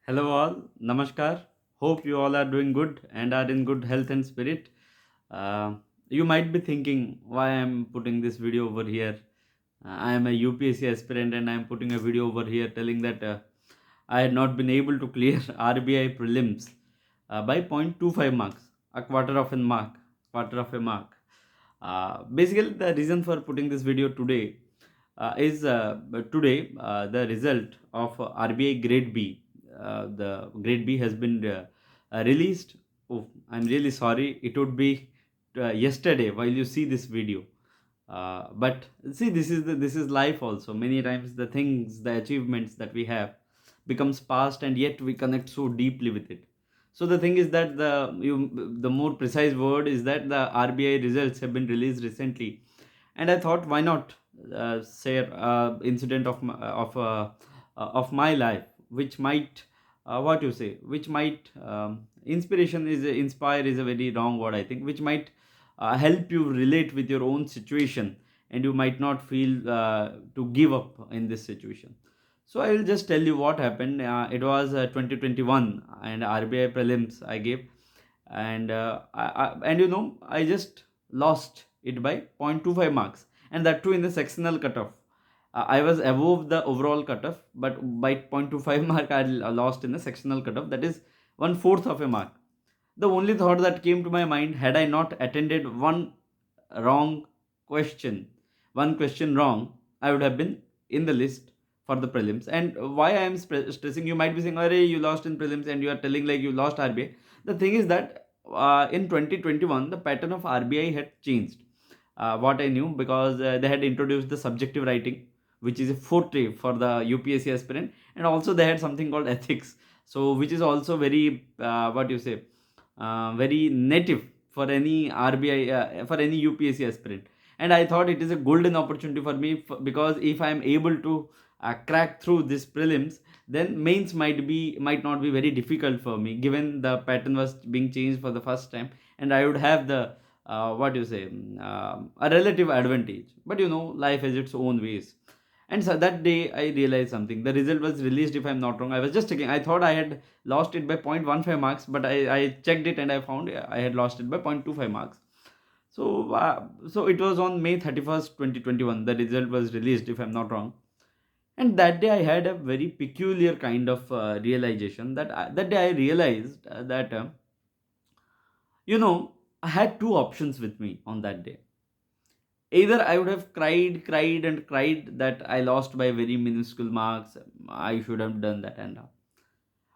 Hello all, Namaskar. Hope you all are doing good and are in good health and spirit. Uh, you might be thinking why I'm putting this video over here. I am a UPSC aspirant and I'm putting a video over here telling that I had not been able to clear RBI prelims by 0.25 marks, a quarter of a mark. Basically, the reason for putting this video today is today the result of RBI Grade B. The Grade B has been released. Oh, I'm really sorry. It would be yesterday while you see this video. But see, this is life also. Many times the things, the achievements that we have becomes past, and yet we connect so deeply with it. So the thing is that the more precise word is that the RBI results have been released recently, and I thought, why not share incident of my life, which might what you say, which might inspire is a very wrong word, I think, which might help you relate with your own situation, and you might not feel to give up in this situation. So I will just tell you what happened. It was 2021 and RBI prelims I gave, and I just lost it by 0.25 marks, and that too in the sectional cutoff. I was above the overall cutoff, but by 0.25 mark I lost in the sectional cutoff. That is one fourth of a mark. The only thought that came to my mind, had I not attended wrong question, one question wrong, I would have been in the list for the prelims. And why I am stressing, you might be saying, "Arey, you lost in prelims," and you are telling like you lost RBI. The thing is that in 2021, the pattern of RBI had changed. What I knew, because they had introduced the subjective writing, which is a forte for the UPSC aspirant, and also they had something called ethics. So, which is also very what you say, very native for any RBI, for any UPSC aspirant. And I thought it is a golden opportunity for me, because if I am able to crack through this prelims, then mains might not be very difficult for me, given the pattern was being changed for the first time, and I would have the what you say, a relative advantage. But life has its own ways. And so that day I realized something. The result was released, if I'm not wrong. I was just checking. I thought I had lost it by 0.15 marks, but I checked it and I found I had lost it by 0.25 marks. So it was on May 31st, 2021. The result was released, if I'm not wrong. And that day I had a very peculiar kind of realization. That day I realized that you know I had two options with me on that day. Either I would have cried and cried that I lost by very minuscule marks, I should have done that,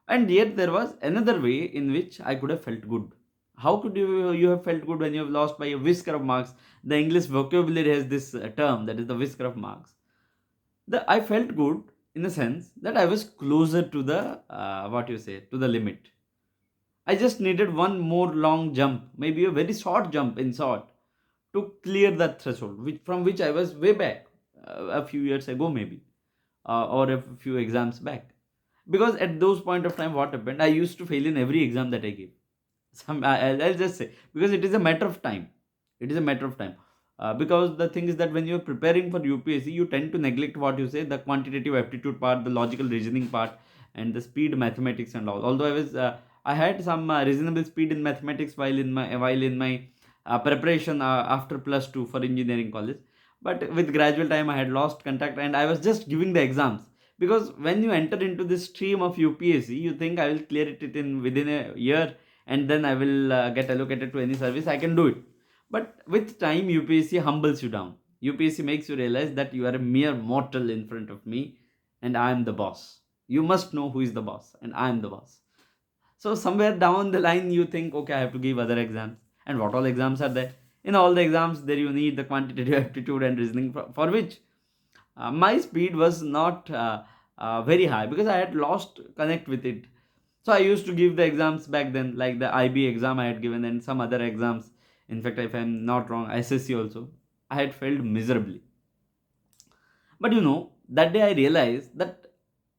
and yet there was another way in which I could have felt good. How could you have felt good when you have lost by a whisker of marks? The English vocabulary has this term, that is the whisker of marks. I felt good in the sense that I was closer to the what you say, to the limit. I just needed one more long jump, maybe a very short jump in short, to clear that threshold, from which I was way back, a few years ago maybe, or a few exams back. Because at those point of time, what happened? I used to fail in every exam that I gave. I'll just say, because it is a matter of time. It is a matter of time. Because the thing is that when you're preparing for UPSC, you tend to neglect, what you say, the quantitative aptitude part, the logical reasoning part, and the speed mathematics and all. Although I had some reasonable speed in mathematics while in my preparation after +2 for engineering college, but with gradual time I had lost contact, and I was just giving the exams. Because when you enter into this stream of UPSC, you think I will clear it in within a year, and then I will get allocated to any service, I can do it. But with time, UPSC humbles you down. UPSC makes you realize that you are a mere mortal in front of me, and I am the boss. You must know who is the boss, and I am the boss. So somewhere down the line, you think, okay, I have to give other exams. And what all exams are there? In all the exams, there you need the quantitative aptitude and reasoning, for which my speed was not very high, because I had lost connect with it. So I used to give the exams back then, like the IB exam I had given, and some other exams. In fact, if I'm not wrong, SSC also. I had failed miserably. But that day I realized that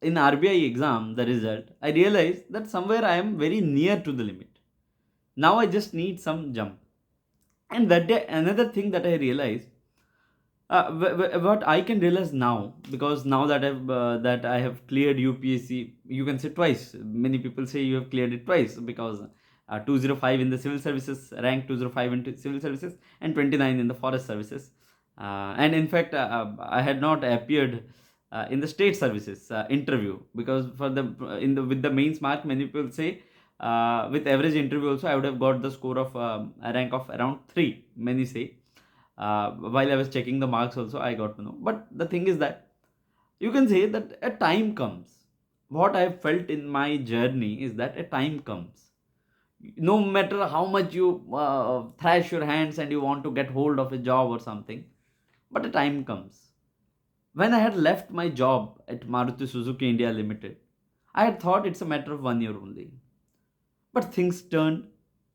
in RBI exam, the result, I realized that somewhere I am very near to the limit. Now I just need some jump. And that day, another thing that I realized, What I can realize now, because now that I have cleared UPSC, you can say twice. Many people say you have cleared it twice, because 205 in the civil services, rank 205 in civil services, and 29 in the forest services. And in fact, I had not appeared in the state services interview, because for the in the with the mains mark, many people say with average interview also I would have got the score of a rank of around 3. Many say, while I was checking the marks also, I got to know. But the thing is that you can say that a time comes. What I felt in my journey is that a time comes. No matter how much you thrash your hands and you want to get hold of a job or something, but a time comes. When I had left my job at Maruti Suzuki India Limited, I had thought it's a matter of 1 year only. But things turned,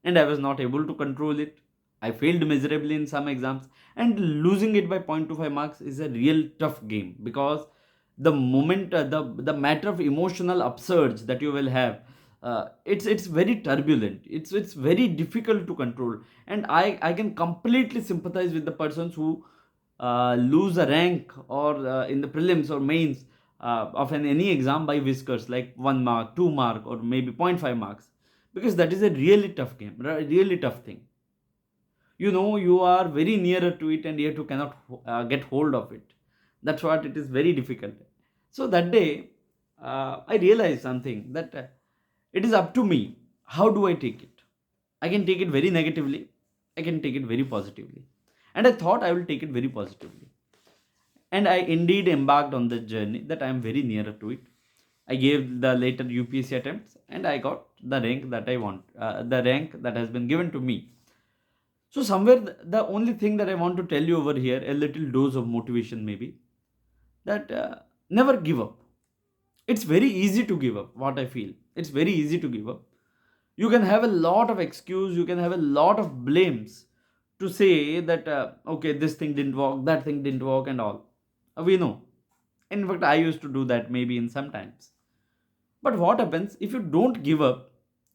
and I was not able to control it. I failed miserably in some exams, and losing it by 0.25 marks is a real tough game, because the moment, the matter of emotional upsurge that you will have, it's very turbulent. It's very difficult to control, and I can completely sympathize with the persons who lose a rank, or in the prelims or mains of any exam by whiskers, like 1 mark, 2 mark, or maybe 0.5 marks, because that is a really tough game, really tough thing. You know, you are very nearer to it, and yet you cannot get hold of it. That's what it is very difficult. So that day, I realized something, that it is up to me. How do I take it? I can take it very negatively, I can take it very positively, and I thought I will take it very positively. And I indeed embarked on the journey, that I am very nearer to it. I gave the later UPSC attempts, and I got the rank that I want, the rank that has been given to me. So somewhere, the only thing that I want to tell you over here, a little dose of motivation maybe, that never give up. It's very easy to give up. What I feel, it's very easy to give up. You can have a lot of excuse, you can have a lot of blames to say that okay, this thing didn't work, that thing didn't work, and all. We know. In fact, I used to do that maybe in some times. But what happens if you don't give up?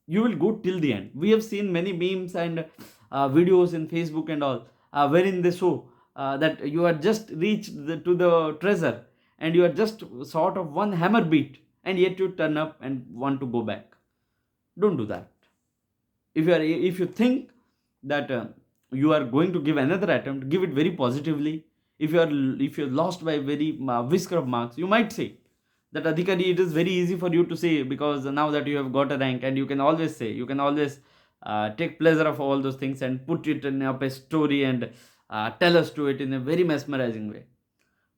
You will go till the end. We have seen many memes and videos in Facebook and all, wherein they show that you are just reached to the treasure, and you are just sort of one hammer beat, and yet you turn up and want to go back. Don't do that. If you think that you are going to give another attempt, give it very positively. If you're lost by very whisker of marks, you might say that, Adhikari, it is very easy for you to say, because now that you have got a rank, and you can always say, you can always take pleasure of all those things and put it in up a story, and tell us to it in a very mesmerizing way.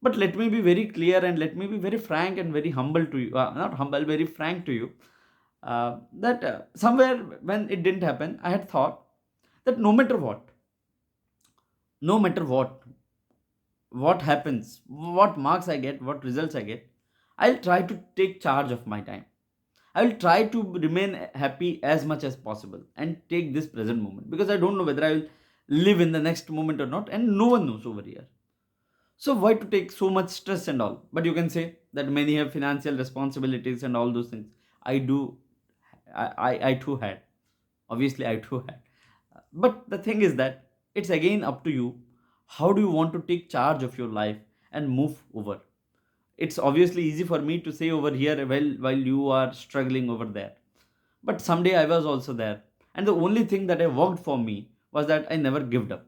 But let me be very clear, and let me be very frank and very humble to you, not humble, very frank to you, that somewhere when it didn't happen, I had thought that no matter what, no matter what happens, what marks I get, what results I get, I'll try to take charge of my time. I will try to remain happy as much as possible, and take this present moment, because I don't know whether I will live in the next moment or not, and no one knows over here. So why to take so much stress and all? But you can say that many have financial responsibilities and all those things. I do. I too had. Obviously, I too had. But the thing is that it's again up to you. How do you want to take charge of your life and move over? It's obviously easy for me to say over here, while you are struggling over there. But someday I was also there. And the only thing that I worked for me was that I never gave up.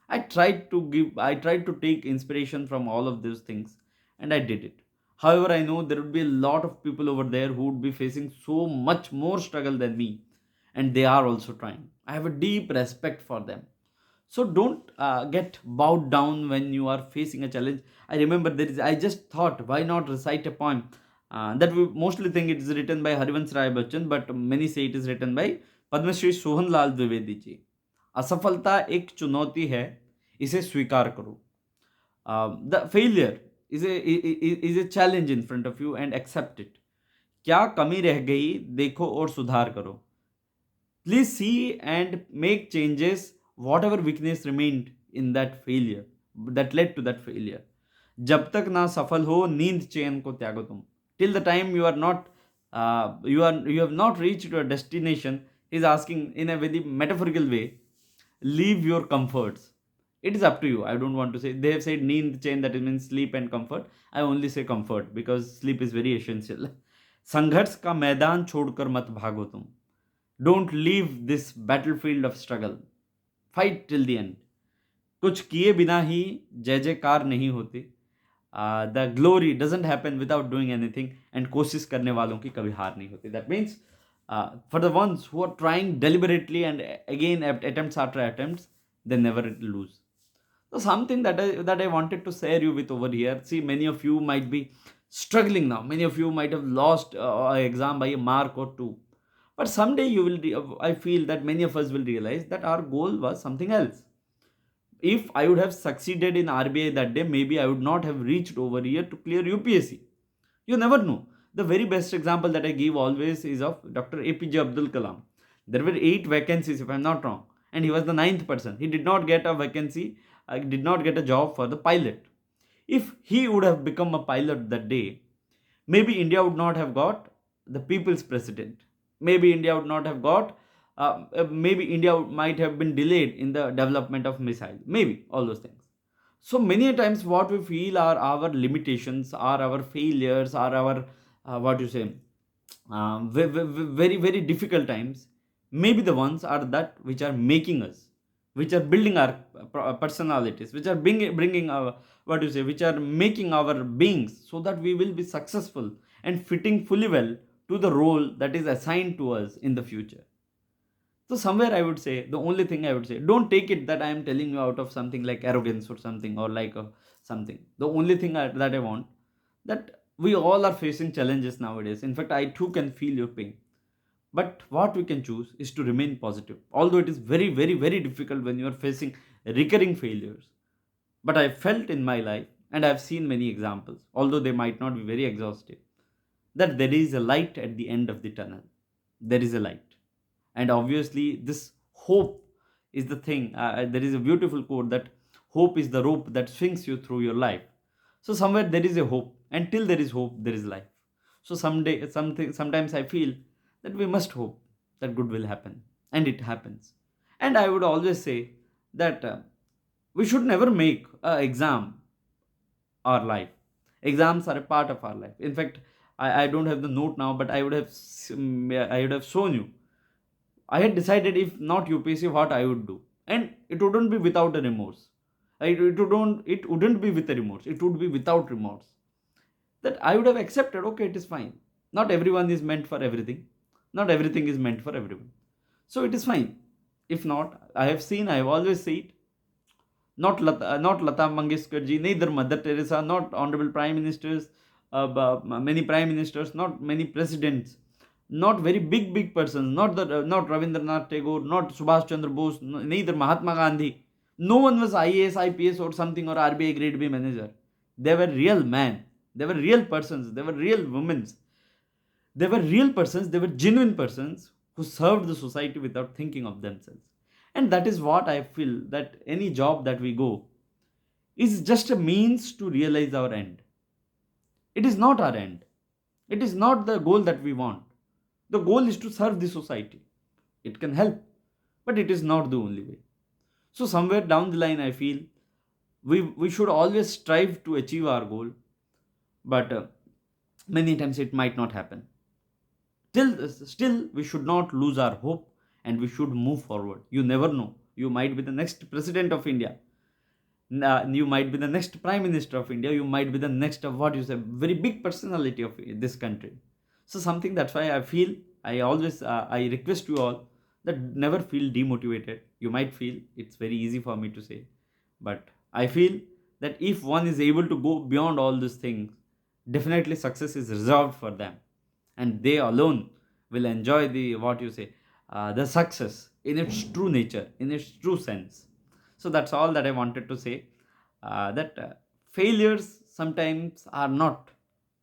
I tried to take inspiration from all of those things, and I did it. However, I know there would be a lot of people over there who would be facing so much more struggle than me, and they are also trying. I have a deep respect for them. So don't get bowed down when you are facing a challenge. I remember I just thought, why not recite a poem that we mostly think it is written by Harivansh Rai Bachchan, but many say it is written by Padmashri Sohan Lal Dwivedi ji. असफलता एक चुनौती है, इसे स्वीकार करो. The failure is a challenge in front of you, and accept it. क्या कमी रह गई देखो और सुधार करो. Please see and make changes whatever weakness remained in that failure, that led to that failure. जब तक ना सफल हो नींद चैन को त्यागो तुम. Till the time you are not you have not reached your destination, is asking in a very metaphorical way, leave your comforts. It is up to you. I don't want to say, they have said neend chain, that it means sleep and comfort. I only say comfort because sleep is very essential. संघर्ष का मैदान छोड़कर मत भागो तुम. Don't leave this battlefield of struggle. Fight till the end. कुछ किए बिना ही जय जयकार नहीं होती. The glory doesn't happen without doing anything, and कोशिश करने वालों की कभी हार नहीं होती. That means for the ones who are trying deliberately and again attempts after attempts, they never lose. So something that I wanted to share you with over here. See, many of you might be struggling now. Many of you might have lost an exam by a mark or two. But someday you will. I feel that many of us will realize that our goal was something else. If I would have succeeded in RBI that day, maybe I would not have reached over here to clear UPSC. You never know. The very best example that I give always is of Dr. APJ Abdul Kalam. There were 8 vacancies, if I'm not wrong, and he was the 9th person. He did not get a vacancy, did not get a job for the pilot. If he would have become a pilot that day, maybe India would not have got the people's president. Maybe India would not have got, maybe India might have been delayed in the development of missile. Maybe all those things. So many times what we feel are our limitations, are our failures, are our, what you say, very, very difficult times. Maybe the ones are that which are making us, which are building our personalities, which are bringing our, what you say, which are making our beings, so that we will be successful and fitting fully well to the role that is assigned to us in the future. So somewhere I would say, the only thing I would say, don't take it that I am telling you out of something like arrogance or something, or like something. The only thing that I want, that we all are facing challenges nowadays. In fact, I too can feel your pain. But what we can choose is to remain positive. Although it is very, very, very difficult when you are facing recurring failures. But I felt in my life, and I have seen many examples, although they might not be very exhaustive, that there is a light at the end of the tunnel. There is a light. And obviously, this hope is the thing. There is a beautiful quote that hope is the rope that swings you through your life. So somewhere there is a hope. Until there is hope, there is life. So sometimes I feel that we must hope that good will happen, and it happens. And I would always say that we should never make an exam our life. Exams are a part of our life. In fact, I don't have the note now, but I would have shown you. I had decided, if not UPSC, what I would do, and it wouldn't be without a remorse. It wouldn't be with a remorse. It would be without remorse. That I would have accepted. Okay, it is fine. Not everyone is meant for everything. Not everything is meant for everyone. So it is fine. If not, I have always said, not Lata Mangeshkar ji, neither Mother Teresa, not honorable prime ministers, many prime ministers, not many presidents, not very big persons, not Ravindranath Tagore, not Subhash Chandra Bose, neither Mahatma Gandhi. No one was IAS, IPS or something, or RBI Grade B manager. They were real men. They were real persons. They were real women. They were real persons. They were genuine persons who served the society without thinking of themselves. And that is what I feel, that any job that we go is just a means to realize our end. It is not our end. It is not the goal that we want. The goal is to serve the society. It can help, but it is not the only way. So somewhere down the line, I feel we should always strive to achieve our goal, but many times it might not happen. Still, we should not lose our hope, and we should move forward. You never know. You might be the next president of India. You might be the next prime minister of India. You might be the next very big personality of this country. So something, that's why I feel, I always I request you all that never feel demotivated. You might feel it's very easy for me to say, but I feel that if one is able to go beyond all these things, definitely success is reserved for them, and they alone will enjoy the success in its true nature, in its true sense. So that's all that I wanted to say. That failures sometimes are not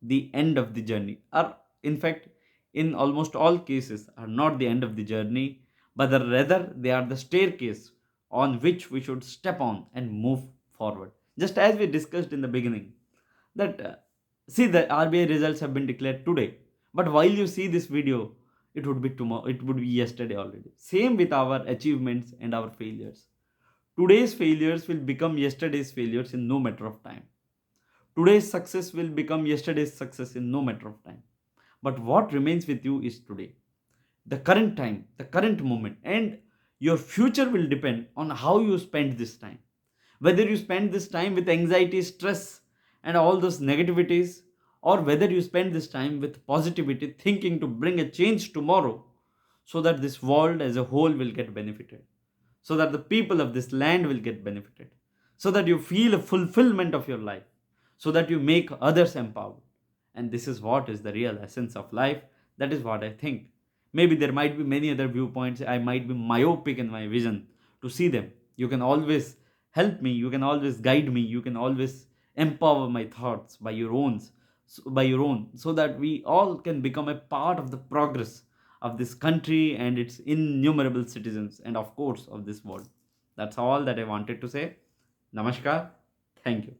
the end of the journey, or in fact, in almost all cases, are not the end of the journey, but rather they are the staircase on which we should step on and move forward. Just as we discussed in the beginning, that see, the RBI results have been declared today, but while you see this video, it would be tomorrow, it would be yesterday already. Same with our achievements and our failures. Today's failures will become yesterday's failures in no matter of time. Today's success will become yesterday's success in no matter of time. But what remains with you is today, the current time, the current moment, and your future will depend on how you spend this time. Whether you spend this time with anxiety, stress, and all those negativities, or whether you spend this time with positivity, thinking to bring a change tomorrow so that this world as a whole will get benefited, so that the people of this land will get benefited, so that you feel a fulfillment of your life, so that you make others empowered. And this is what is the real essence of life. That is what I think. Maybe there might be many other viewpoints. I might be myopic in my vision to see them. You can always help me, you can always guide me, you can always empower my thoughts by your own, so that we all can become a part of the progress of this country and its innumerable citizens, and of course of this world. That's all that I wanted to say. Namaskar. Thank you.